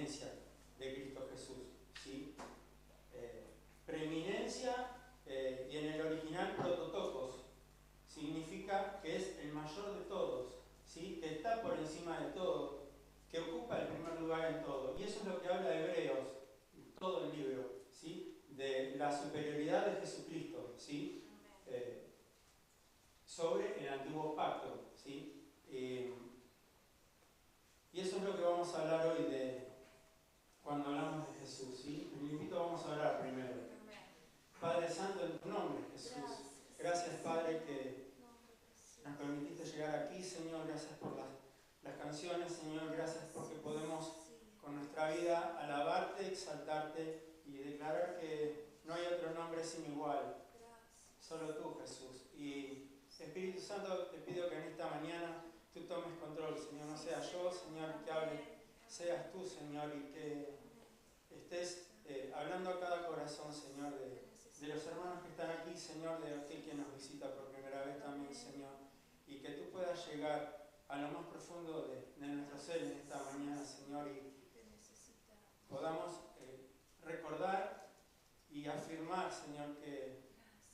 preeminencia de Cristo Jesús, ¿sí? Preeminencia, y en el original prototokos, significa que es el mayor de todos, ¿sí? Que está por encima de todo, que ocupa el primer lugar en todo. Y eso es lo que habla Hebreos, todo el libro, ¿sí? De la superioridad de Jesucristo, ¿sí? Sobre el antiguo pacto, ¿sí? Y eso es lo que vamos a hablar hoy cuando hablamos de Jesús, ¿sí? Les invito, vamos a orar primero. Padre Santo, en tu nombre, Jesús. Gracias, Padre, que nos permitiste llegar aquí, Señor. Gracias por las canciones, Señor. Gracias porque podemos con nuestra vida alabarte, exaltarte y declarar que no hay otro nombre sin igual. Solo tú, Jesús. Y Espíritu Santo, te pido que en esta mañana tú tomes control, Señor. No sea yo, Señor, que hable. Seas tú, Señor, y que estés hablando a cada corazón, Señor, de los hermanos que están aquí, Señor, de aquel que nos visita por primera vez también, Señor, y que tú puedas llegar a lo más profundo de nuestro ser en esta mañana, Señor, y podamos recordar y afirmar, Señor, que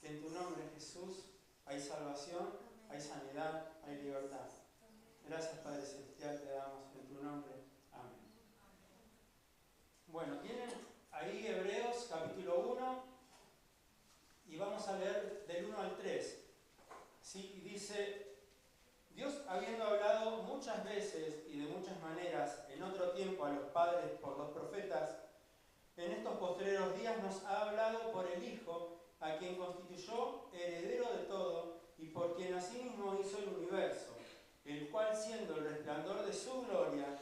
en tu nombre, Jesús, hay salvación, hay sanidad, hay libertad. Gracias, Padre Celestial, te damos en tu nombre. Amén. Bueno, tienen ahí Hebreos capítulo 1 y vamos a leer del 1 al 3. ¿Sí? Y dice: Dios, habiendo hablado muchas veces y de muchas maneras en otro tiempo a los padres por los profetas, en estos postreros días nos ha hablado por el Hijo, a quien constituyó heredero de todo y por quien asimismo hizo el universo, el cual, siendo el resplandor de su gloria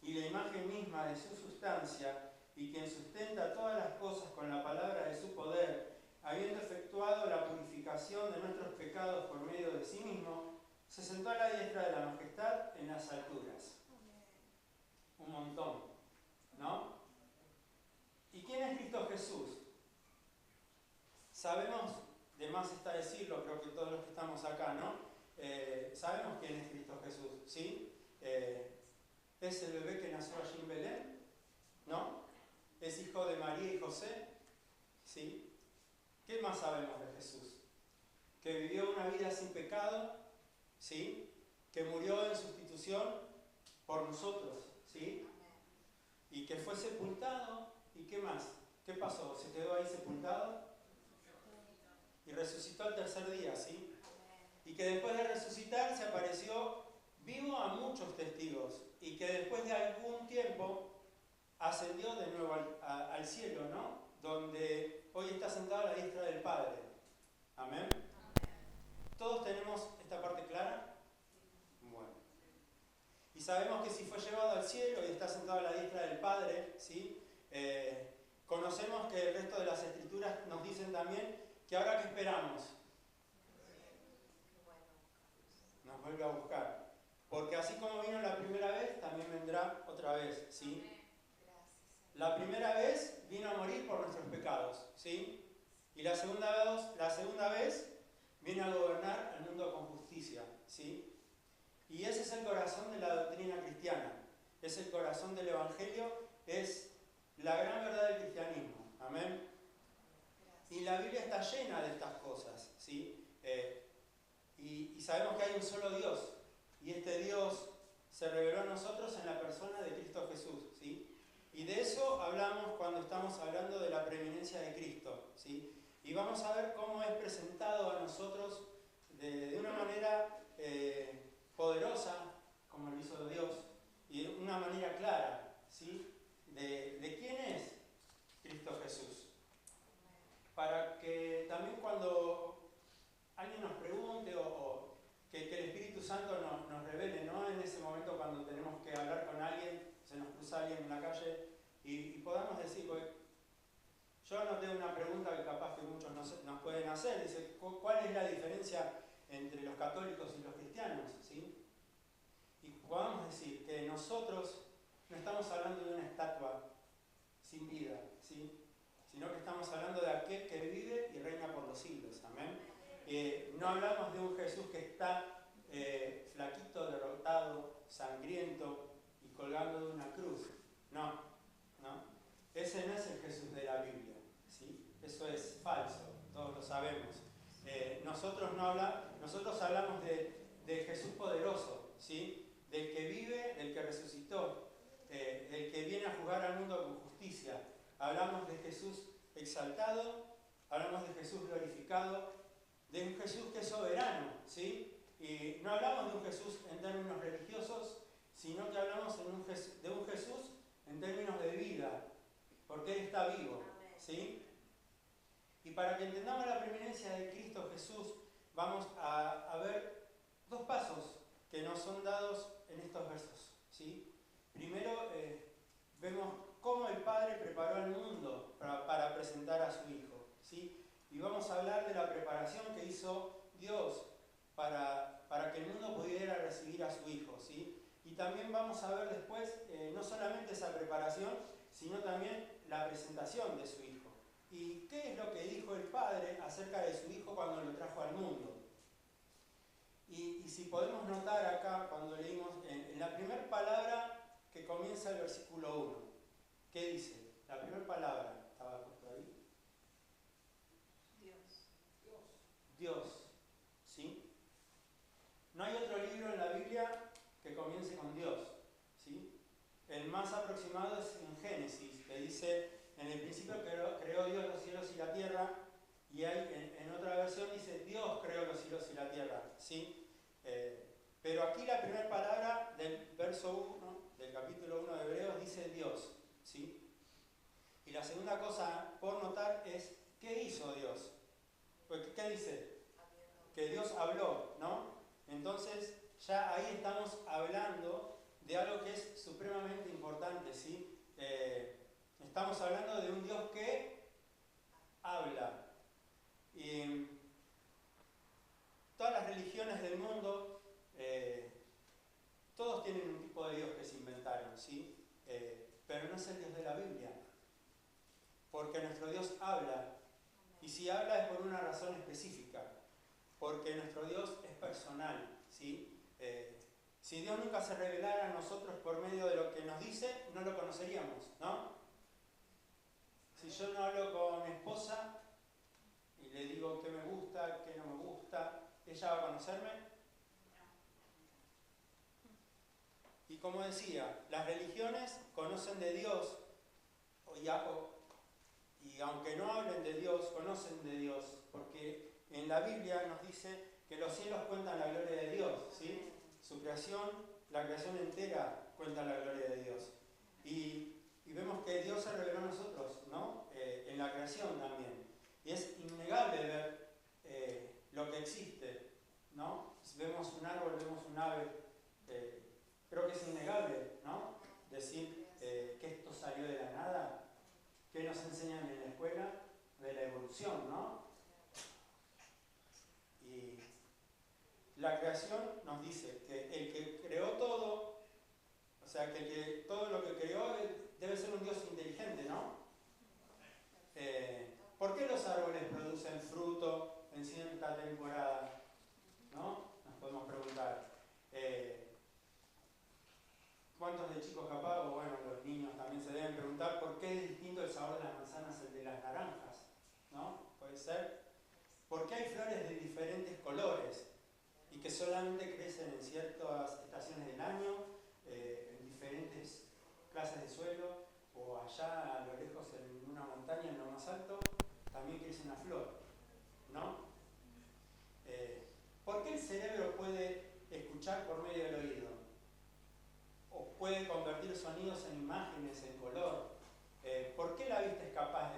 y la imagen misma de su sustancia, y quien sustenta todas las cosas con la palabra de su poder, habiendo efectuado la purificación de nuestros pecados por medio de sí mismo, se sentó a la diestra de la majestad en las alturas. Un montón, ¿no? ¿Y quién es Cristo Jesús? Sabemos, de más está decirlo, creo que todos los que estamos acá, ¿no? Sabemos quién es Cristo Jesús, ¿sí? Es el bebé que nació allí en Belén, ¿no? Es hijo de María y José, ¿sí? ¿Qué más sabemos de Jesús? Que vivió una vida sin pecado, ¿sí? Que murió en sustitución por nosotros, ¿sí? Y que fue sepultado, ¿y qué más? ¿Qué pasó? ¿Se quedó ahí sepultado? Y resucitó al tercer día, ¿sí? Y que después de resucitar se apareció vivo a muchos testigos y que después de algún tiempo ascendió de nuevo al cielo, ¿no? Donde hoy está sentado a la diestra del Padre. Amén. ¿Todos tenemos esta parte clara? Bueno. Y sabemos que si fue llevado al cielo y está sentado a la diestra del Padre, ¿sí? Conocemos que el resto de las escrituras nos dicen también que ahora que esperamos, nos vuelve a buscar. Porque así como vino la primera vez, también vendrá otra vez, ¿sí? La primera vez vino a morir por nuestros pecados, ¿sí? Y la segunda vez viene a gobernar el mundo con justicia, ¿sí? Y ese es el corazón de la doctrina cristiana, es el corazón del Evangelio, es la gran verdad del cristianismo, amén. Y la Biblia está llena de estas cosas, ¿sí? Y sabemos que hay un solo Dios, y este Dios se reveló a nosotros en la persona de Cristo Jesús, ¿sí? Y de eso hablamos cuando estamos hablando de la preeminencia de Cristo, ¿sí? Y vamos a ver cómo es presentado a nosotros de una manera poderosa, como lo hizo Dios, y de una manera clara, ¿sí? De quién es Cristo Jesús. Para que también cuando alguien nos pregunte o que el Espíritu Santo nos revele, ¿no? En ese momento cuando tenemos que hablar con alguien, se nos cruza alguien en la calle y podamos decir, pues, yo anoté una pregunta que capaz que muchos nos pueden hacer, dice, ¿cuál es la diferencia entre los católicos y los cristianos? ¿Sí? Y podamos decir que nosotros no estamos hablando de una estatua sin vida, ¿sí? Sino que estamos hablando de aquel que vive y reina por los siglos, amén. No hablamos de un Jesús que está flaquito, derrotado, sangriento y colgando de una cruz, no. Ese no es el Jesús de la Biblia, ¿sí? Eso es falso, todos lo sabemos. Nosotros hablamos de Jesús poderoso, ¿sí? Del que vive, del que resucitó, del que viene a juzgar al mundo con justicia. Hablamos de Jesús exaltado, hablamos de Jesús glorificado, de un Jesús que es soberano, ¿sí? Y no hablamos de un Jesús en términos religiosos, sino que hablamos de un Jesús en términos de vida, porque Él está vivo, ¿sí? Y para que entendamos la preeminencia de Cristo Jesús, vamos a ver dos pasos que nos son dados en estos versos, ¿sí? Primero, vemos cómo el Padre preparó al mundo para presentar a su Hijo, ¿sí? Y vamos a hablar de la preparación que hizo Dios para que el mundo pudiera recibir a su Hijo, ¿sí? Y también vamos a ver después, no solamente esa preparación, sino también la presentación de su Hijo. ¿Y qué es lo que dijo el Padre acerca de su Hijo cuando lo trajo al mundo? Y si podemos notar acá, cuando leímos en la primera palabra que comienza el versículo 1, ¿qué dice? La primera palabra, ¿estaba puesto ahí? Dios, ¿sí? No hay otro libro en la Biblia que comience con Dios, ¿sí? El más aproximado es en Génesis, que dice, en el principio creó Dios los cielos y la tierra, y hay, en otra versión dice, Dios creó los cielos y la tierra, ¿sí? Pero aquí la primera palabra del verso 1, del capítulo 1 de Hebreos, dice Dios, ¿sí? Y la segunda cosa por notar es, ¿qué hizo Dios? Pues, ¿qué dice? Que Dios habló, ¿no? Entonces, ya ahí estamos hablando de algo que es supremamente importante, ¿sí? Estamos hablando de un Dios que habla. Y todas las religiones del mundo, todos tienen un tipo de Dios que se inventaron, ¿sí? Pero no es el Dios de la Biblia. Porque nuestro Dios habla. Y si habla es por una razón específica. Porque nuestro Dios es personal, ¿sí? Si Dios nunca se revelara a nosotros por medio de lo que nos dice, no lo conoceríamos, ¿no? Si yo no hablo con mi esposa y le digo qué me gusta, qué no me gusta, ¿ella va a conocerme? Y como decía, las religiones conocen de Dios, y aunque no hablen de Dios, conocen de Dios, porque en la Biblia nos dice que los cielos cuentan la gloria de Dios, ¿sí? Su creación, la creación entera cuenta la gloria de Dios. Y vemos que Dios se reveló a nosotros, ¿no? En la creación también. Y es innegable ver lo que existe, ¿no? Si vemos un árbol, vemos un ave, creo que es innegable, ¿no? Decir que esto salió de la nada. ¿Qué nos enseñan en la escuela? De la evolución, ¿no? Y la creación nos dice que el que creó todo, o sea, que todo lo que creó debe ser un Dios inteligente, ¿no? ¿Por qué los árboles producen fruto en cierta temporada? ¿No? Nos podemos preguntar. ¿Cuántos de chicos capaz, o bueno, los niños también se deben preguntar por qué es distinto el sabor de las manzanas al de las naranjas? ¿No? Puede ser. ¿Por qué hay flores de diferentes colores y que solamente crecen en ciertas estaciones del año, en diferentes clases de suelo, o allá a lo lejos en una montaña, en lo más alto, también crece una flor? ¿No? ¿Por qué el cerebro puede escuchar por medio del oído? O puede convertir sonidos en imágenes, en color. ¿Por qué la vista es capaz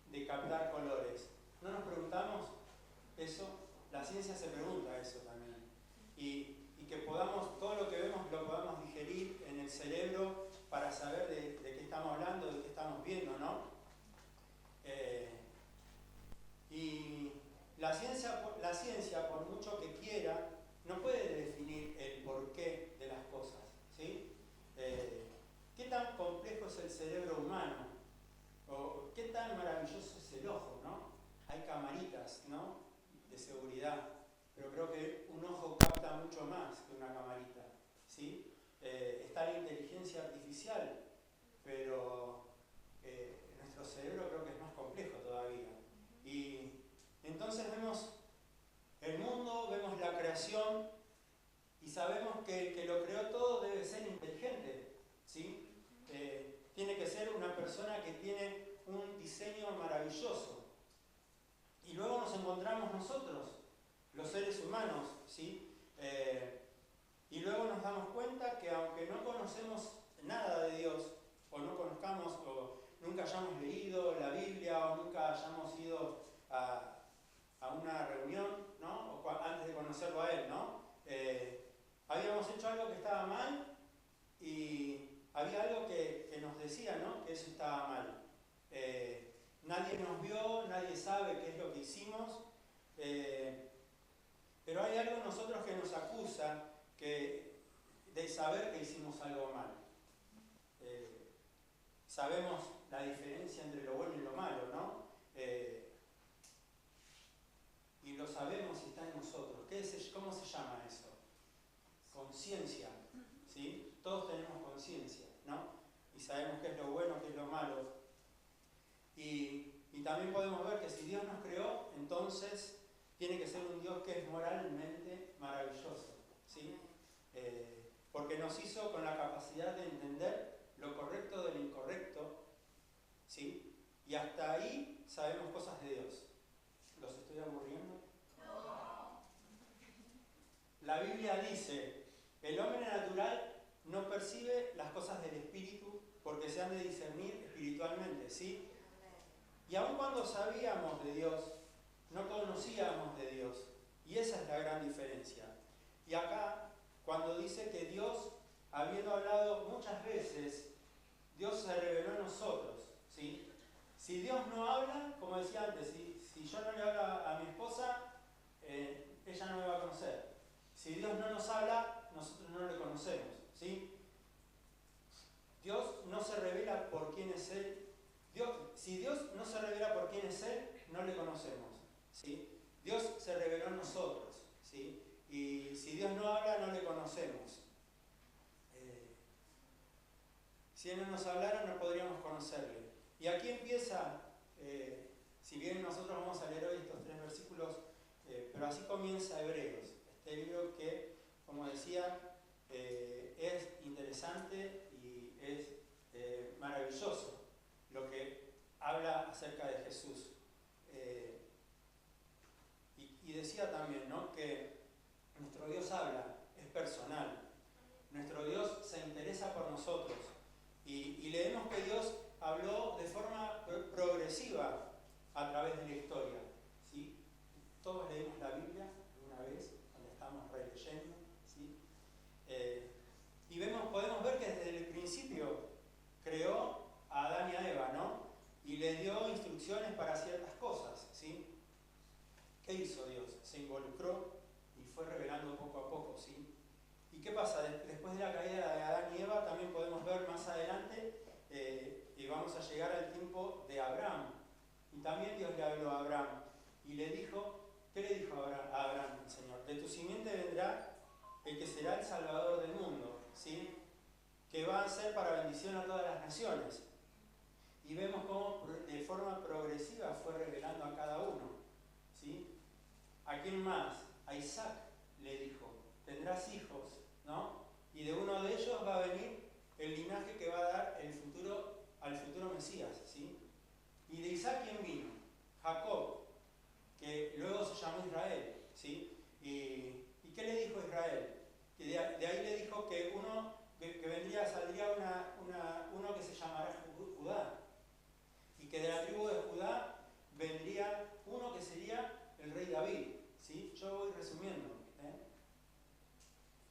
de captar colores? ¿No nos preguntamos eso? La ciencia se pregunta eso también. Y que podamos, todo lo que vemos lo podamos digerir en el cerebro para saber de qué estamos hablando, de qué estamos viendo, ¿no? Y la ciencia, por mucho que quiera, no puede definir el porqué de las cosas, ¿sí? ¿Qué tan complejo es el cerebro humano? ¿O qué tan maravilloso es el ojo, ¿no? Hay camaritas, ¿no? De seguridad, pero creo que un ojo capta mucho más que una camarita, ¿sí? Está la inteligencia artificial, pero creación y sabemos que el que lo creó todo debe ser inteligente, ¿sí? Tiene que ser una persona que tiene un diseño maravilloso. Y luego nos encontramos nosotros, los seres humanos, ¿sí? Y luego nos damos cuenta que aunque no conocemos nada de Dios, o no conozcamos, o nunca hayamos leído la Biblia, o nunca hayamos ido a una reunión, ¿no? O antes de conocerlo a Él, ¿no? Habíamos hecho algo que estaba mal y había algo que nos decía, ¿no? Que eso estaba mal. Nadie nos vio, nadie sabe qué es lo que hicimos, pero hay algo en nosotros que nos acusa de saber que hicimos algo mal. Sabemos la diferencia entre lo bueno y lo malo, ¿no? Y lo sabemos y está en nosotros. ¿Cómo se llama eso? Conciencia, ¿sí? Todos tenemos conciencia, ¿no? Y sabemos qué es lo bueno, qué es lo malo. Y también podemos ver que si Dios nos creó, entonces tiene que ser un Dios que es moralmente maravilloso, ¿sí? Porque nos hizo con la capacidad de entender lo correcto de lo incorrecto, ¿sí? Y hasta ahí sabemos cosas de Dios. ¿Los estoy aburriendo? No. La Biblia dice, el hombre natural no percibe las cosas del Espíritu porque se han de discernir espiritualmente, ¿sí? Y aun cuando sabíamos de Dios, no conocíamos de Dios. Y esa es la gran diferencia. Y acá, cuando dice que Dios, habiendo hablado muchas veces, Dios se reveló en nosotros, ¿sí? Si Dios no habla, como decía antes, si yo no le hablo a mi esposa, ella no me va a conocer. Si Dios no nos habla, nosotros no le conocemos, ¿sí? Dios no se revela por quién es Él. Si Dios no se revela por quién es Él, no le conocemos, ¿sí? Dios se reveló en nosotros, ¿sí? Y si Dios no habla, no le conocemos. Si Él no nos hablara, no podríamos conocerle. Y aquí empieza, si bien nosotros vamos a leer hoy estos 3 versículos, pero así comienza Hebreos, este libro que, como decía, es interesante y es maravilloso lo que habla acerca de Jesús. Y decía también, ¿no?, que nuestro Dios habla, es personal. Nuestro Dios se interesa por nosotros. Y leemos que Dios habló de forma progresiva a través de la historia, ¿sí? Todos leímos la Biblia una vez, cuando estamos releyendo, ¿sí? Y podemos ver que desde el principio creó a Adán y a Eva, ¿no? Y les dio instrucciones para ciertas cosas, ¿sí? ¿Qué hizo Dios? Se involucró y fue revelando poco a poco, ¿sí? ¿Y qué pasa? Después de la caída de Adán y Eva, también podemos ver más adelante, y vamos a llegar al tiempo de Abraham. Y también Dios le habló a Abraham y le dijo, ¿qué le dijo a Abraham el Señor? De tu simiente vendrá el que será el Salvador del mundo, ¿sí? Que va a ser para bendición a todas las naciones. Y vemos cómo de forma progresiva fue revelando a cada uno, ¿sí? ¿A quién más? A Isaac le dijo, tendrás hijos, ¿no? Y de uno de ellos va a venir el linaje que va a dar al futuro Mesías, ¿sí? ¿Y de Isaac quién vino? Jacob, que luego se llamó Israel, ¿sí? ¿Y qué le dijo Israel? Que de ahí le dijo que saldría uno que se llamará Judá, y que de la tribu de Judá vendría uno que sería el rey David, ¿sí? Yo voy resumiendo,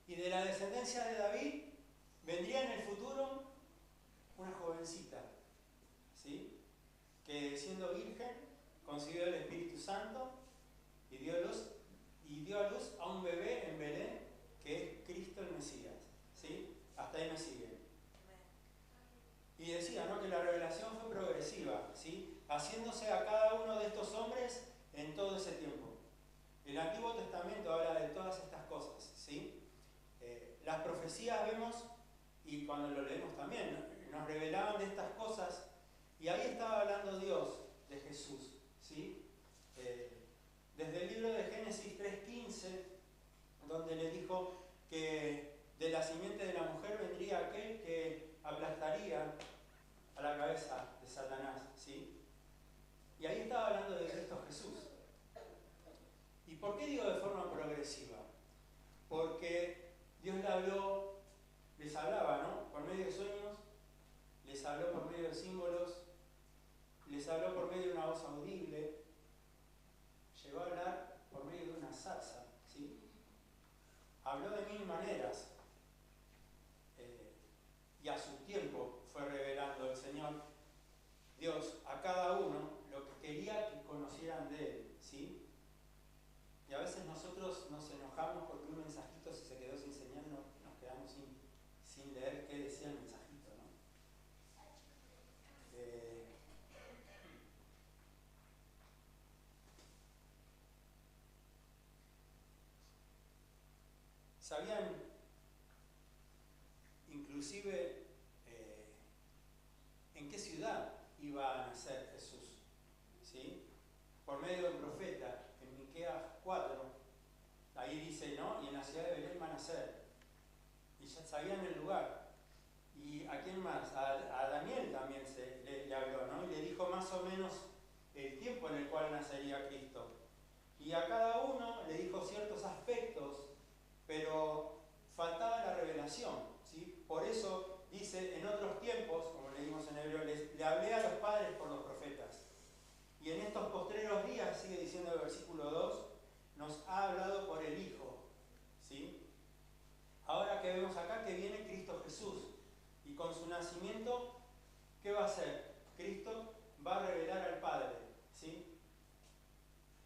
Y de la descendencia de David vendría en el futuro una jovencita, ¿sí? Que siendo virgen concibió el Espíritu Santo y dio a luz a un bebé en Belén que es Cristo el Mesías, ¿sí? Hasta ahí me siguen. Y decía, ¿no?, que la revelación fue progresiva, ¿sí? Haciéndose a cada uno de estos hombres en todo ese tiempo. El Antiguo Testamento habla de todas estas cosas, ¿sí? Las profecías vemos, y cuando lo leemos también, nos revelaban de estas cosas, y ahí estaba hablando Dios de Jesús, ¿sí? Desde el libro de Génesis 3:15 donde le dijo que de la simiente de la mujer vendría aquel que aplastaría a la cabeza de Satanás, ¿sí? Y ahí estaba hablando de Cristo Jesús. ¿Y por qué digo de forma progresiva? Porque Dios les hablaba, ¿no? Por medio de sueños, les habló por medio de símbolos, les habló por medio de una voz audible, llegó a hablar por medio de una zarza, ¿sí? Habló de mil maneras, y a su tiempo fue revelando el Señor, Dios, a cada uno lo que quería que conocieran de Él, ¿sí? Y a veces nosotros nos enojamos porque un mensajito se quedó sin señal, nos quedamos sin leer qué decía el mensajito, ¿no? ¿Sabían inclusive en qué ciudad iba a nacer Jesús? ¿Sí? Por medio de un profeta, en Miqueas 4, ahí dice, ¿no? Y en la ciudad de Belén va a nacer. Y ya sabían el lugar. ¿Y a quién más? A Daniel también le habló, ¿no? Y le dijo más o menos el tiempo en el cual nacería Cristo. Y a cada uno le dijo ciertos aspectos, pero faltaba la revelación, ¿sí? Por eso dice, en otros tiempos, como leímos en Hebreo, le hablé a los padres por los profetas. Y en estos postreros días, sigue diciendo el versículo 2, nos ha hablado por el Hijo, ¿sí? Ahora que vemos acá que viene Cristo Jesús, y con su nacimiento, ¿qué va a hacer? Cristo va a revelar al Padre, ¿sí?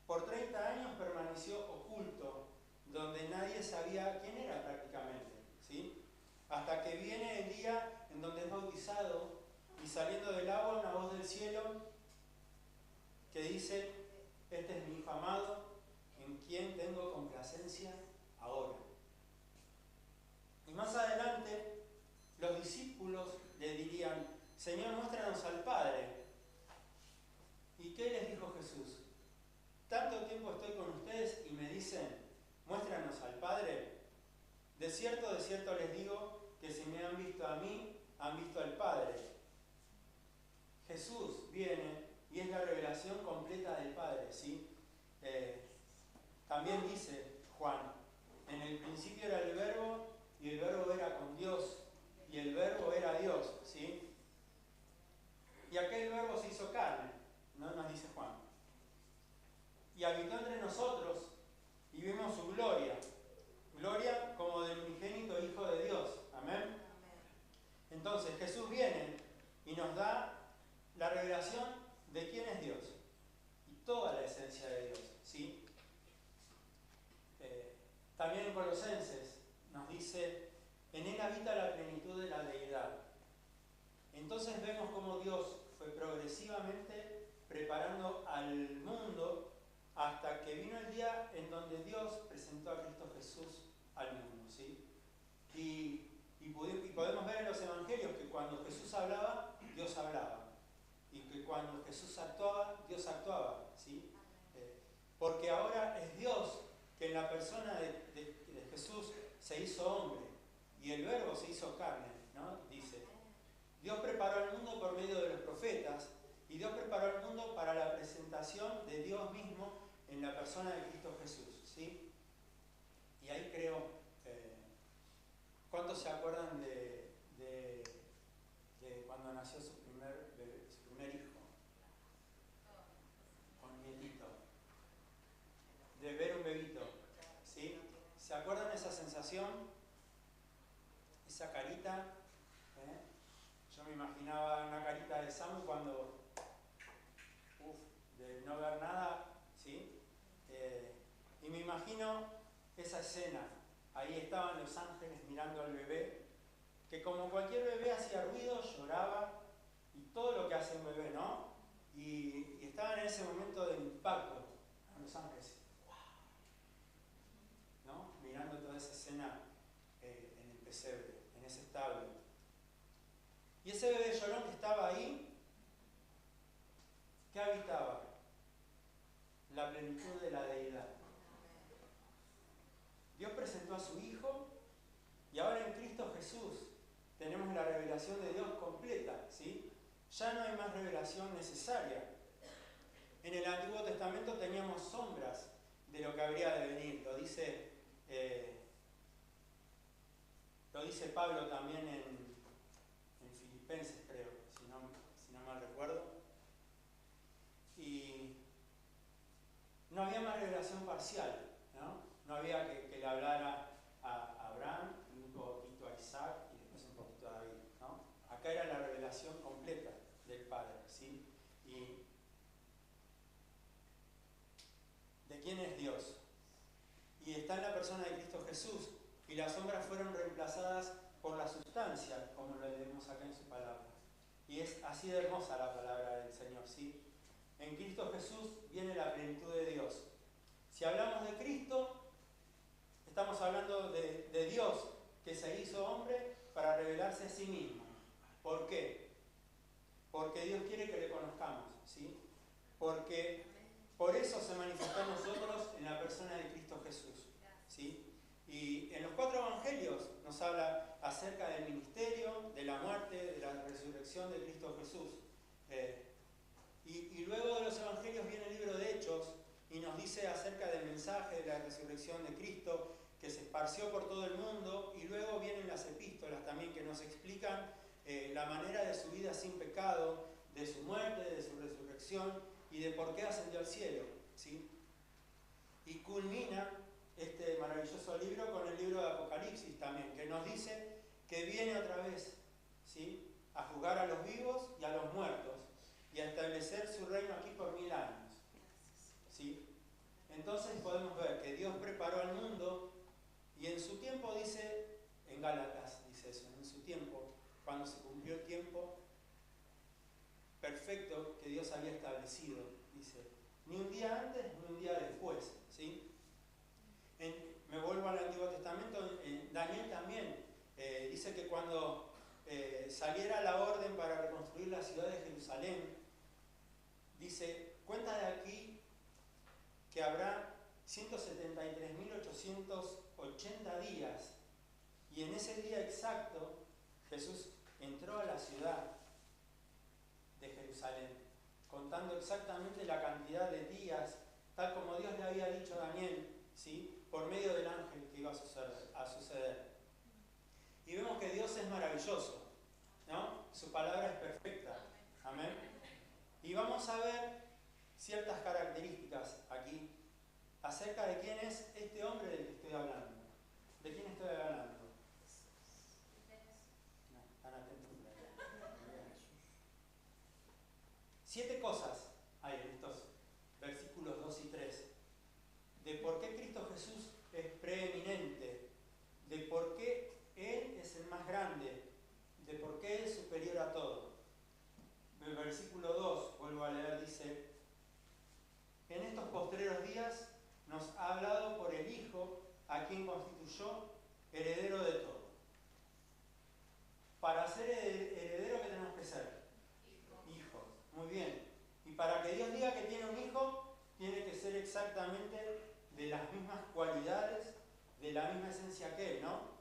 Por 30 años permaneció oculto, donde nadie sabía quién era prácticamente, ¿sí? Hasta que viene el día en donde es bautizado y saliendo del agua una voz del cielo que dice, este es mi Hijo amado, en quien tengo complacencia ahora. Y más adelante los discípulos le dirían, Señor, muéstranos al Padre. ¿Y qué les dijo Jesús? Tanto tiempo estoy con ustedes y me dicen, muéstranos al Padre. De cierto les digo que si me han visto a mí, han visto al Padre. Jesús viene y es la revelación completa del Padre, ¿sí? También dice Juan, en el principio era el Verbo y el Verbo era con Dios y el Verbo era Dios, ¿sí? Y aquel Verbo se hizo carne, ¿no? Nos dice Juan. Y habitó entre nosotros y vimos su gloria. Gloria como del unigénito Hijo de Dios. Amén. Entonces Jesús viene y nos da la revelación de quién es Dios y toda la esencia de Dios, ¿sí? También en Colosenses nos dice, en Él habita la plenitud de la deidad. Entonces vemos cómo Dios fue progresivamente preparando al mundo hasta que vino el día en donde Dios presentó a Cristo Jesús al mundo, ¿sí? Y podemos ver en los evangelios que cuando Jesús hablaba, Dios hablaba. Y que cuando Jesús actuaba, Dios actuaba, ¿sí? Porque ahora es Dios que en la persona de Jesús se hizo hombre y el Verbo se hizo carne, ¿no? Dice, Dios preparó al mundo por medio de los profetas y Dios preparó al mundo para la presentación de Dios mismo en la persona de Cristo Jesús, ¿sí? Y ahí creo, ¿cuántos se acuerdan de cuando nació su primer hijo? Con nietito. De ver un bebito, ¿sí? ¿Se acuerdan esa sensación? Esa carita, ¿eh? Yo me imaginaba una carita de Samu cuando, de no ver nada, ¿sí? Y me imagino esa escena. Ahí estaban los ángeles mirando al bebé, que como cualquier bebé hacía ruido, lloraba, y todo lo que hace un bebé, ¿no? Y estaban en ese momento de impacto, los ángeles, ¿no? Mirando toda esa escena en el pesebre, en ese establo. Y ese bebé llorón que estaba ahí, ¿qué habitaba? La plenitud de la deidad. Dios presentó a su Hijo, y ahora en Cristo Jesús tenemos la revelación de Dios completa, ¿sí? Ya no hay más revelación necesaria. En el Antiguo Testamento teníamos sombras de lo que habría de venir. Lo dice Pablo también en Filipenses, creo, si no mal recuerdo. Y no había más revelación parcial, ¿no? No había que le hablara a Abraham, y un poquito a Isaac y después un poquito a David, ¿no? Acá era la revelación completa del Padre, ¿sí? Y ¿de quién es Dios? Y está en la persona de Cristo Jesús, y las sombras fueron reemplazadas por la sustancia, como lo leemos acá en su palabra. Y es así de hermosa la palabra del Señor, ¿sí? En Cristo Jesús viene la plenitud de Dios. Si hablamos de Cristo, estamos hablando de Dios, que se hizo hombre para revelarse a sí mismo. ¿Por qué? Porque Dios quiere que le conozcamos, ¿sí? Porque por eso se manifestó en nosotros en la persona de Cristo Jesús, ¿sí? Y en los 4 evangelios nos habla acerca del ministerio, de la muerte, de la resurrección de Cristo Jesús. Y luego de los evangelios viene el libro de Hechos y nos dice acerca del mensaje de la resurrección de Cristo que se esparció por todo el mundo, y luego vienen las epístolas también que nos explican la manera de su vida sin pecado, de su muerte, de su resurrección y de por qué ascendió al cielo, ¿sí? Y culmina este maravilloso libro con el libro de Apocalipsis también, que nos dice que viene otra vez, ¿sí?, a juzgar a los vivos y a los muertos y a establecer su reino aquí por 1000 años, ¿sí? Entonces podemos ver que Dios preparó al mundo, y en su tiempo, dice, en Gálatas dice eso, en su tiempo, cuando se cumplió el tiempo perfecto que Dios había establecido, dice, ni un día antes ni un día después, ¿sí? Me vuelvo al Antiguo Testamento, Daniel también dice que cuando saliera la orden para reconstruir la ciudad de Jerusalén, dice, cuenta de aquí que habrá 173.880 días, y en ese día exacto Jesús entró a la ciudad de Jerusalén, contando exactamente la cantidad de días, tal como Dios le había dicho a Daniel, ¿sí?, por medio del ángel que iba a suceder. Y vemos que Dios es maravilloso, ¿no? Su palabra es perfecta. Amén. Y vamos a ver ciertas características aquí acerca de quién es este hombre del que estoy hablando. ¿De quién estoy hablando? No, están atentos. 7 cosas hay en estos versículos 2 y 3 de por qué Cristo Jesús es preeminente, de por qué Él es el más grande, de por qué es superior a todo. El versículo 2, vuelvo a leer, dice: en estos postreros días nos ha hablado por el Hijo, a quien constituyó heredero de todo. Para ser heredero, ¿qué tenemos que ser? Hijos. Muy bien. Y para que Dios diga que tiene un hijo, tiene que ser exactamente de las mismas cualidades, de la misma esencia que Él, ¿no?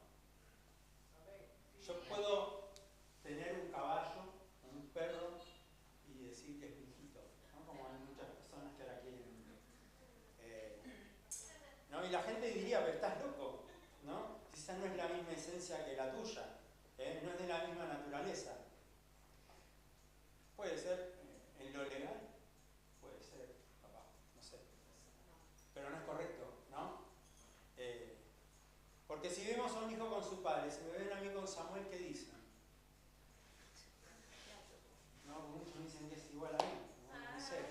Yo puedo tener un caballo, un perro, y decir que es mi hijito, ¿no? Como hay muchas personas que ahora quieren. ¿No? Y la gente diría, pero estás loco, ¿no? Quizás no es la misma esencia que la tuya, no es de la misma naturaleza. Puede ser en lo legal, puede ser, papá, no sé. Pero no es correcto, ¿no? Porque si vemos a un hijo con su padre, si me ven a mí con Samuel, ¿qué dicen? No, muchos dicen que es igual a mí, no sé.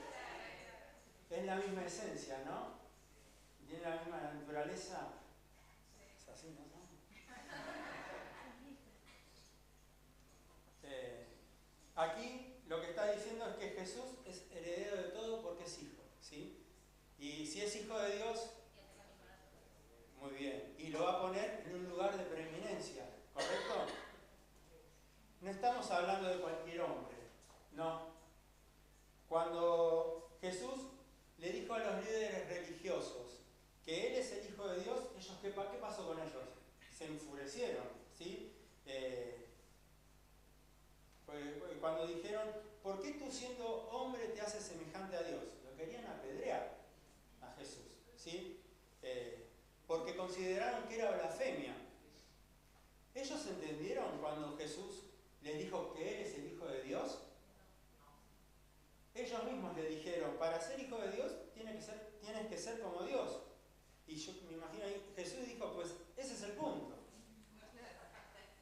Es la misma esencia, ¿no? Tiene la misma naturaleza. Es así, ¿no? Aquí lo que está diciendo es que Jesús es heredero de todo porque es hijo, ¿sí? Y si es hijo de Dios, muy bien, y lo va a poner en un lugar de preeminencia, ¿correcto? No estamos hablando de cualquier hombre, no. Cuando Jesús le dijo a los líderes religiosos que Él es el Hijo de Dios, ellos, ¿qué pasó con ellos? se enfurecieron, ¿sí? Cuando dijeron, ¿por qué tú siendo hombre te haces semejante a Dios? Lo querían apedrear a Jesús, ¿sí? Porque consideraron que era blasfemia. ¿Ellos entendieron cuando Jesús les dijo que Él es el Hijo de Dios? Ellos mismos le dijeron, para ser hijo de Dios tienes que ser como Dios. Y yo me imagino ahí, Jesús dijo, pues ese es el punto,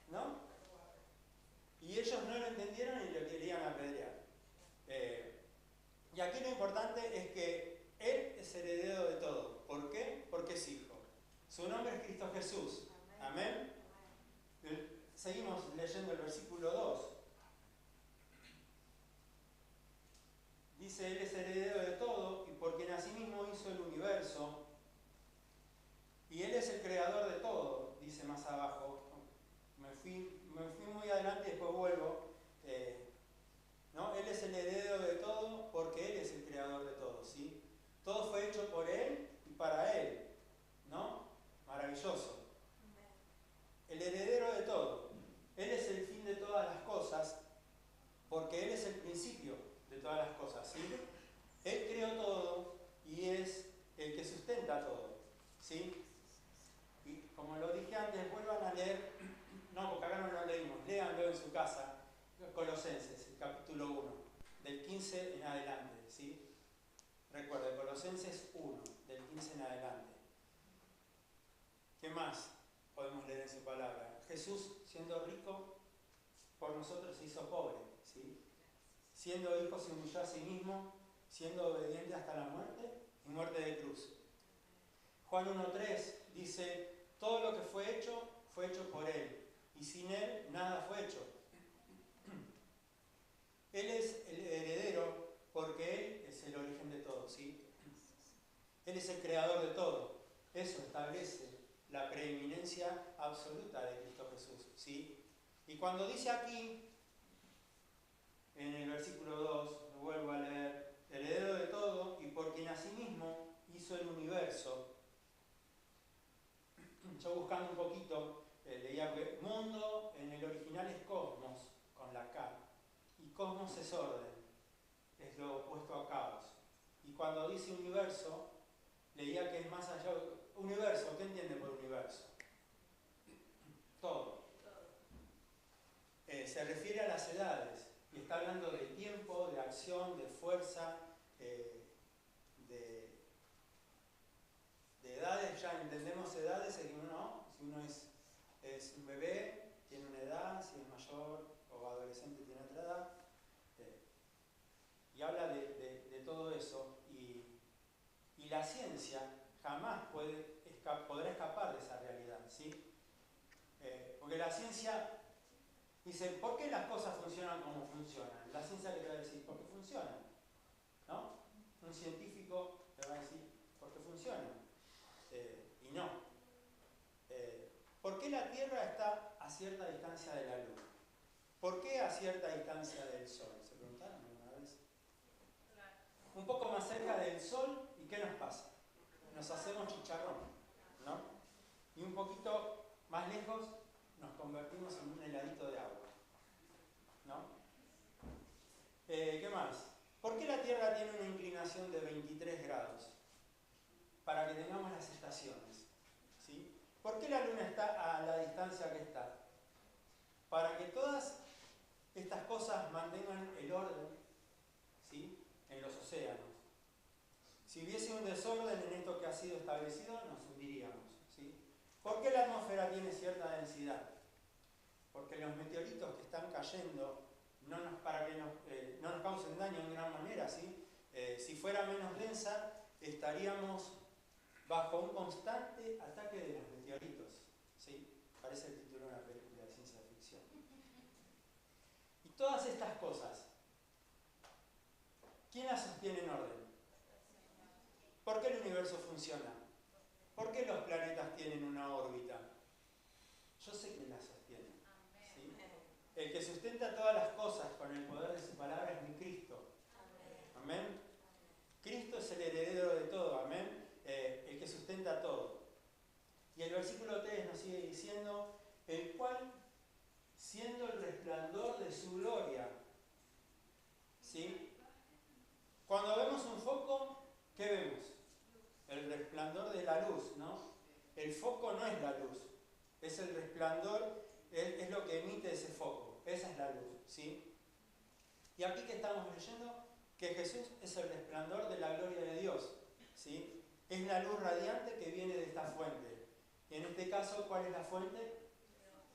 ¿no? Y ellos no lo entendieron y lo querían apedrear. Y aquí lo importante es que Él es heredero de todo. ¿Por qué? Porque es hijo. Su nombre es Cristo Jesús. Amén. Seguimos leyendo el versículo 2. Dice, Él es heredero de todo y porque en asimismo hizo el universo. Y Él es el creador de todo, dice más abajo. Me fui muy adelante y después vuelvo. ¿No? Él es el heredero de todo porque Él es el creador de todo, ¿sí? Todo fue hecho por Él y para Él, ¿no? Maravilloso. El heredero de todo. Él es el fin de todas las cosas porque Él es el principio de todas las cosas, ¿sí? Él creó todo y es el que sustenta todo, ¿sí? Y como lo dije antes, vuelvan a leer, no, porque acá no lo leímos, léanlo en su casa, Colosenses, el capítulo 1, del 15 en adelante, ¿sí? Recuerde, Colosenses 1, del 15 en adelante. ¿Qué más podemos leer en su palabra? Jesús, siendo rico, por nosotros se hizo pobre, ¿sí? Siendo hijo se humilló a sí mismo, siendo obediente hasta la muerte y muerte de cruz. Juan 1.3 dice, todo lo que fue hecho por Él, y sin Él nada fue hecho. Él es el heredero porque Él es el origen de todo, ¿sí? Él es el creador de todo. Eso establece la preeminencia absoluta de Cristo Jesús, ¿sí? Y cuando dice aquí, en el versículo 2, vuelvo a leer, heredero de todo y por quien asimismo hizo el universo. Yo buscando un poquito, leía que mundo en el original es cosmos, con la K. Y cosmos es orden, es lo opuesto a caos. Y cuando dice universo, leía que es más allá. Universo, ¿qué entiende por universo? Todo. Se refiere a las edades, y está hablando de tiempo, de acción, de fuerza, de edades. Ya entendemos edades, si uno es un bebé, tiene una edad, si es mayor o adolescente tiene otra edad. Y habla de todo eso, y la ciencia jamás podrá escapar de esa realidad, ¿sí? Porque la ciencia dice, ¿por qué las cosas funcionan como funcionan? La ciencia le va a decir, ¿por qué funcionan? ¿No? Un científico le va a decir, ¿por qué funcionan? Y no. ¿Por qué la Tierra está a cierta distancia de la Luna? ¿Por qué a cierta distancia del Sol? ¿Se preguntaron alguna vez? Un poco más cerca del Sol, ¿y qué nos pasa? Nos hacemos chicharrón, ¿no? Y un poquito más lejos nos convertimos en un heladito de agua, ¿no? ¿Qué más? ¿Por qué la Tierra tiene una inclinación de 23 grados? Para que tengamos las estaciones, ¿sí? ¿Por qué la Luna está a la distancia que está? Para que todas estas cosas mantengan el orden, ¿sí? En los océanos. Si hubiese un desorden en esto que ha sido establecido, nos hundiríamos, ¿sí? ¿Por qué la atmósfera tiene cierta densidad? Porque los meteoritos que están cayendo, para que no nos causen daño en gran manera, ¿sí? Si fuera menos densa, estaríamos bajo un constante ataque de los meteoritos, ¿sí? Parece el título de una película de ciencia ficción. Y todas estas cosas, ¿quién las sostiene en orden? ¿Por qué el universo funciona? ¿Por qué los planetas tienen una órbita? Yo sé quién las sostiene, ¿sí? El que sustenta todas las cosas con el poder de su palabra es mi Cristo. Amén. Cristo es el heredero de todo, amén. El que sustenta todo. Y el versículo 3 nos sigue diciendo, el cual, siendo el resplandor de su gloria, ¿sí? Cuando vemos un foco, ¿qué vemos? El resplandor de la luz, ¿no? El foco no es la luz, es el resplandor, es lo que emite ese foco, esa es la luz, ¿sí? Y aquí que estamos leyendo, que Jesús es el resplandor de la gloria de Dios, ¿sí? Es la luz radiante que viene de esta fuente. Y en este caso, ¿cuál es la fuente?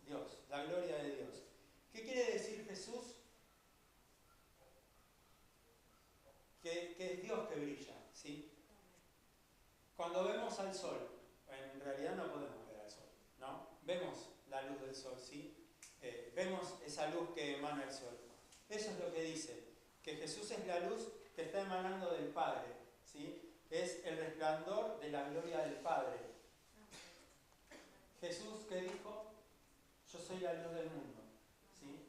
Dios, la gloria de Dios. ¿Qué quiere decir Jesús? Que es Dios que brilla, ¿sí? Cuando vemos al sol, en realidad no podemos ver al sol, ¿no? Vemos la luz del sol, ¿sí? Vemos esa luz que emana el sol. Eso es lo que dice, que Jesús es la luz que está emanando del Padre, ¿sí? Es el resplandor de la gloria del Padre. Jesús, ¿qué dijo? Yo soy la luz del mundo, ¿sí?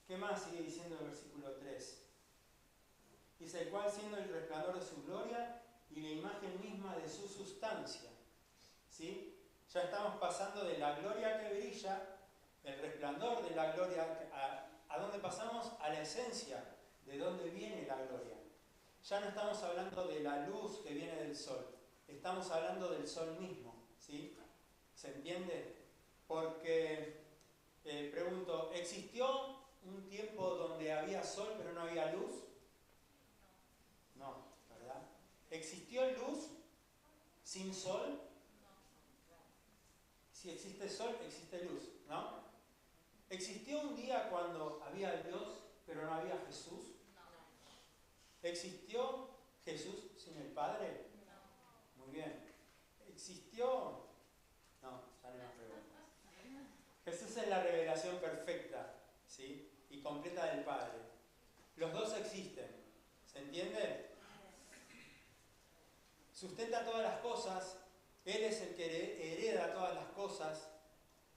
¿Qué más sigue diciendo el versículo 3? Dice, el cual siendo el resplandor de su gloria y la imagen misma de su sustancia, ¿sí? Ya estamos pasando de la gloria que brilla, el resplandor de la gloria, ¿a dónde pasamos? A la esencia, de dónde viene la gloria. Ya no estamos hablando de la luz que viene del sol, estamos hablando del sol mismo, ¿sí? ¿Se entiende? Porque, pregunto, ¿existió un tiempo donde había sol pero no había luz? No, ¿verdad? ¿Existió luz sin sol? Si existe sol, existe luz, ¿no? ¿Existió un día cuando había Dios pero no había Jesús? ¿Existió Jesús sin el Padre? Muy bien. ¿Existió? No, ya no nos preguntas. Jesús es la revelación perfecta, ¿sí? Y completa del Padre. Los dos existen. ¿Se entiende? Sustenta todas las cosas. Él es el que hereda todas las cosas.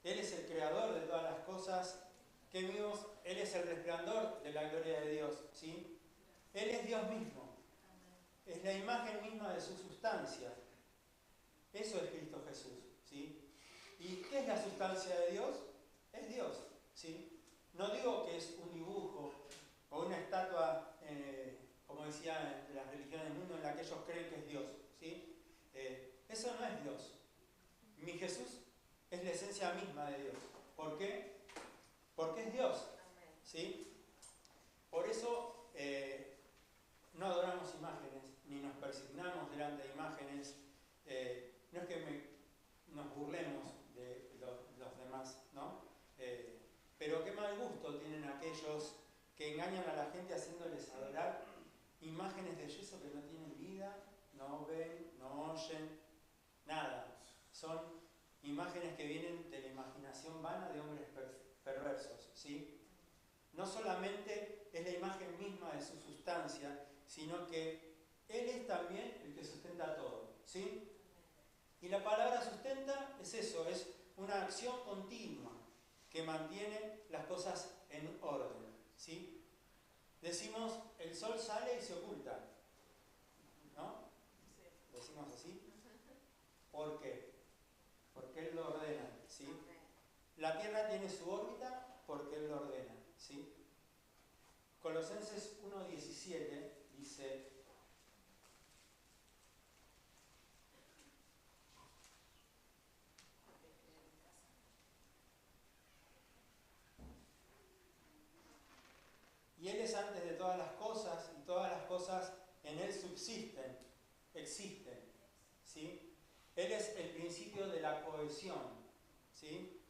Él es el creador de todas las cosas. ¿Qué vimos? Él es el resplandor de la gloria de Dios, ¿sí? Él es Dios mismo. Es la imagen misma de su sustancia. Eso es Cristo Jesús, ¿sí? ¿Y qué es la sustancia de Dios? Es Dios, ¿sí? No digo que es un dibujo o una estatua, como decía en las religiones del mundo, en la que ellos creen que es Dios, ¿sí? Eso no es Dios. Mi Jesús es la esencia misma de Dios. ¿Por qué? Porque es Dios, ¿sí? Por eso no adoramos imágenes, ni nos persignamos delante de imágenes. No es que nos burlemos de los demás, ¿no? Pero qué mal gusto tienen aquellos que engañan a la gente haciéndoles adorar imágenes de yeso que no tienen vida, no ven, no oyen, nada. Son imágenes que vienen de la imaginación vana de hombres perversos, ¿sí? No solamente es la imagen misma de su sustancia, sino que Él es también el que sustenta todo, ¿sí? Y la palabra sustenta es eso, es una acción continua que mantiene las cosas en orden, ¿sí? Decimos, el sol sale y se oculta, ¿no? ¿Decimos así? ¿Por qué? Porque Él lo ordena, ¿sí? La Tierra tiene su órbita porque Él lo ordena, ¿sí? Colosenses 1:17 dice: y Él es antes de todas las cosas, y todas las cosas en Él subsisten, existen, ¿sí? Él es el principio de la cohesión, ¿sí?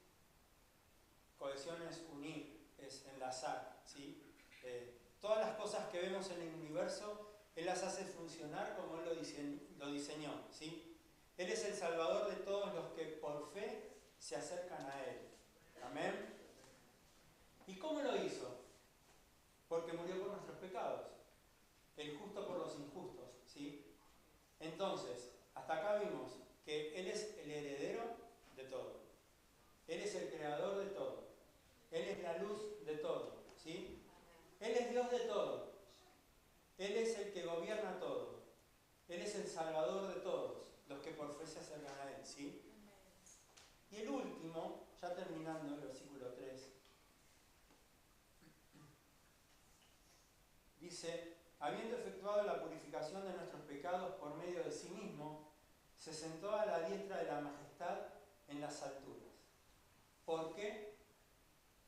Cohesión es unir, es enlazar, ¿sí? Todas las cosas que vemos en el universo, Él las hace funcionar como Él lo diseñó, ¿sí? Él es el Salvador de todos los que por fe se acercan a Él. Amén. ¿Y cómo lo hizo? Porque murió por nuestros pecados. El justo por los injustos, ¿sí? Entonces, hasta acá vimos que Él es el heredero de todo. Él es el creador de todo. Él es la luz de todo, ¿sí? Él es Dios de todo. Él es el que gobierna todo. Él es el Salvador de todos, los que por fe se acercan a Él, ¿sí? Y Dice, habiendo efectuado la purificación de nuestros pecados por medio de sí mismo, se sentó a la diestra de la majestad en las alturas. ¿Por qué?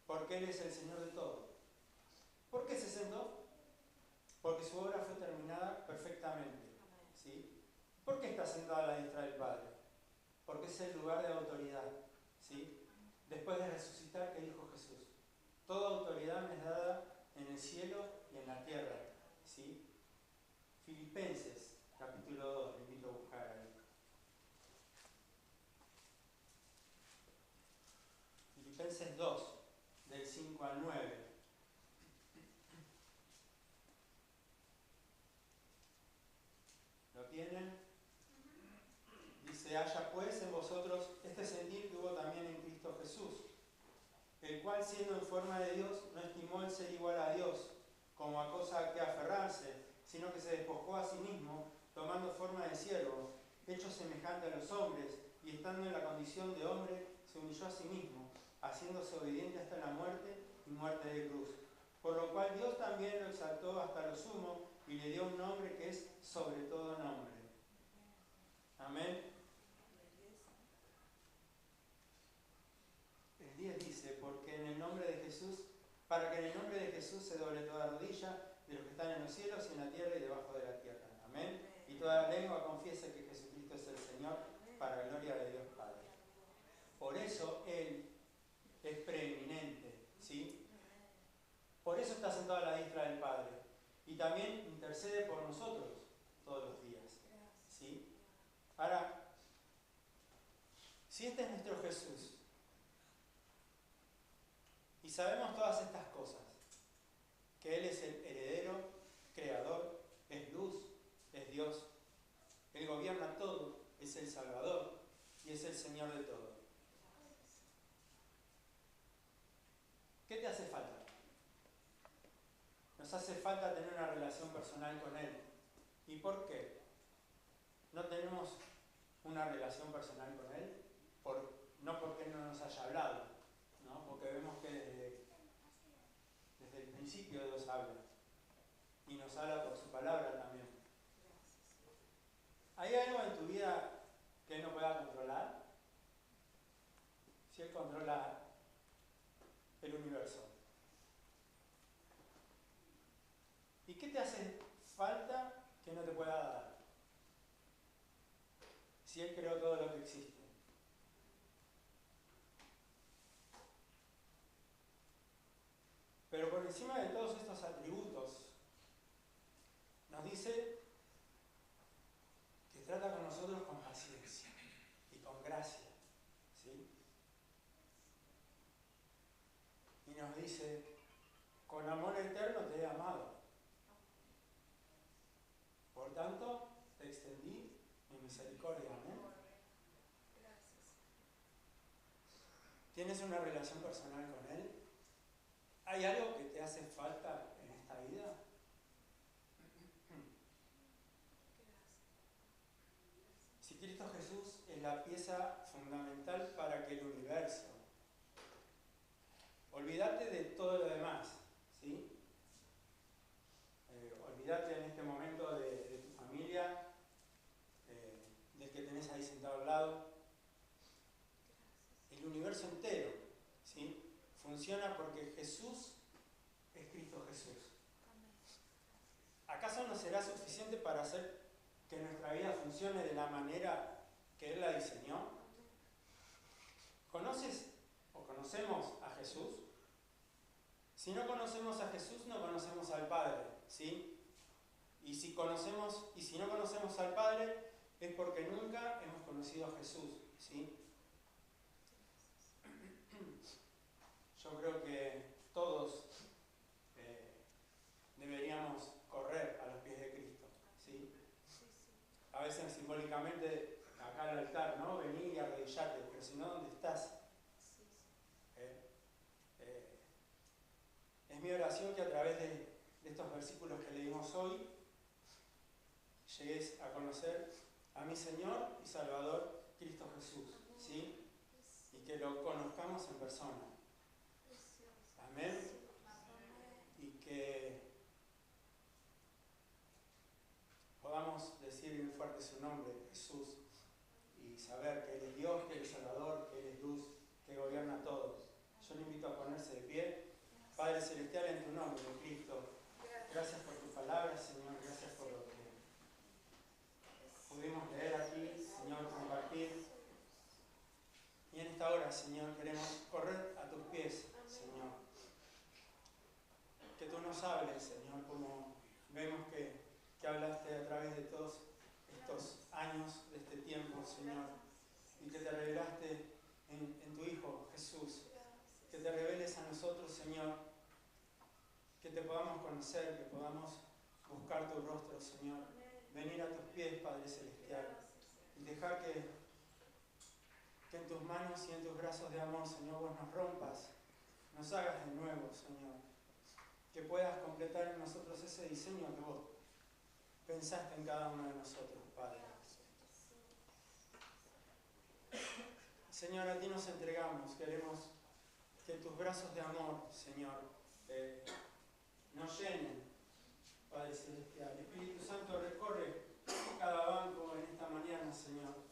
Porque Él es el Señor de todo. ¿Por qué se sentó? Porque su obra fue terminada perfectamente. ¿Sí? ¿Por qué está sentado a la diestra del Padre? Porque es el lugar de autoridad. ¿Sí? Después de resucitar, ¿qué dijo Jesús? Toda autoridad me es dada en el cielo y en la tierra. ¿Sí? Filipenses, capítulo 2, le invito a buscar ahí. Filipenses 2, del 5 al 9. ¿Lo tienen? Dice, haya pues en vosotros este sentir que hubo también en Cristo Jesús, el cual siendo en forma de Dios no estimó el ser igual a Dios como a cosa a que aferrarse, sino que se despojó a sí mismo, tomando forma de siervo, hecho semejante a los hombres, y estando en la condición de hombre, se humilló a sí mismo, haciéndose obediente hasta la muerte y muerte de cruz. Por lo cual Dios también lo exaltó hasta lo sumo y le dio un nombre que es sobre todo nombre. Amén. El 10 dice, porque en el nombre de Jesús, para que en el nombre de Jesús se doble toda rodilla de los que están en los cielos y en la tierra y debajo de la tierra. Amén. Y toda lengua confiese que Jesucristo es el Señor, para gloria de Dios Padre. Por eso Él es preeminente, ¿sí? Por eso está sentado a la diestra del Padre. Y también intercede por nosotros todos los días, ¿sí? Ahora, si este es nuestro Jesús, y sabemos todas estas cosas, que Él es el heredero, creador, es luz, es Dios, Él gobierna todo, es el Salvador y es el Señor de todo. ¿Qué te hace falta? Nos hace falta tener una relación personal con Él. ¿Y por qué? No tenemos una relación personal con Él, no porque Él no nos haya hablado, ¿no? Porque vemos que desde el principio Dios habla y nos habla por su palabra también. ¿Hay algo en tu vida que Él no pueda controlar? Si Él controla el universo. ¿Y qué te hace falta que no te pueda dar? Si Él creó todo lo que existe. Pero por encima de todos estos atributos, nos dice que trata con nosotros con paciencia y con gracia, ¿sí? Y nos dice, con amor eterno te he amado. Por tanto, te extendí mi misericordia. ¿Amén? ¿Tienes una relación personal con Él? ¿Hay algo que te hace falta en esta vida? Si Cristo Jesús es la pieza fundamental para que el universo, olvídate de todo lo demás, ¿sí? Olvídate en este momento de tu familia, del que tenés ahí sentado al lado. El universo entero, ¿sí? Funciona porque Jesús es Cristo Jesús. ¿Acaso no será suficiente para hacer que nuestra vida funcione de la manera que Él la diseñó? ¿Conoces o conocemos a Jesús? Si no conocemos a Jesús, no conocemos al Padre, ¿sí? Y si no conocemos al Padre, es porque nunca hemos conocido a Jesús, ¿sí? Yo creo que todos deberíamos correr a los pies de Cristo, ¿sí? A veces simbólicamente acá al altar, ¿no? Venir y arrodillarte, pero si no, ¿dónde estás? Es mi oración que a través de estos versículos que leímos hoy llegues a conocer a mi Señor y Salvador Cristo Jesús, ¿sí? Y que lo conozcamos en persona. Amén. Y que Señor, queremos correr a tus pies, Señor. Que tú nos hables, Señor, como vemos que hablaste a través de todos estos años, de este tiempo, Señor, y que te revelaste en tu Hijo, Jesús. Que te reveles a nosotros, Señor, que te podamos conocer, que podamos buscar tu rostro, Señor. Venir a tus pies, Padre Celestial, y dejar que en tus manos y en tus brazos de amor, Señor, vos nos rompas, nos hagas de nuevo, Señor. Que puedas completar en nosotros ese diseño que vos pensaste en cada uno de nosotros, Padre. Señor, a ti nos entregamos, queremos que tus brazos de amor, Señor, nos llenen, Padre Celestial. Espíritu Santo, recorre cada banco en esta mañana, Señor.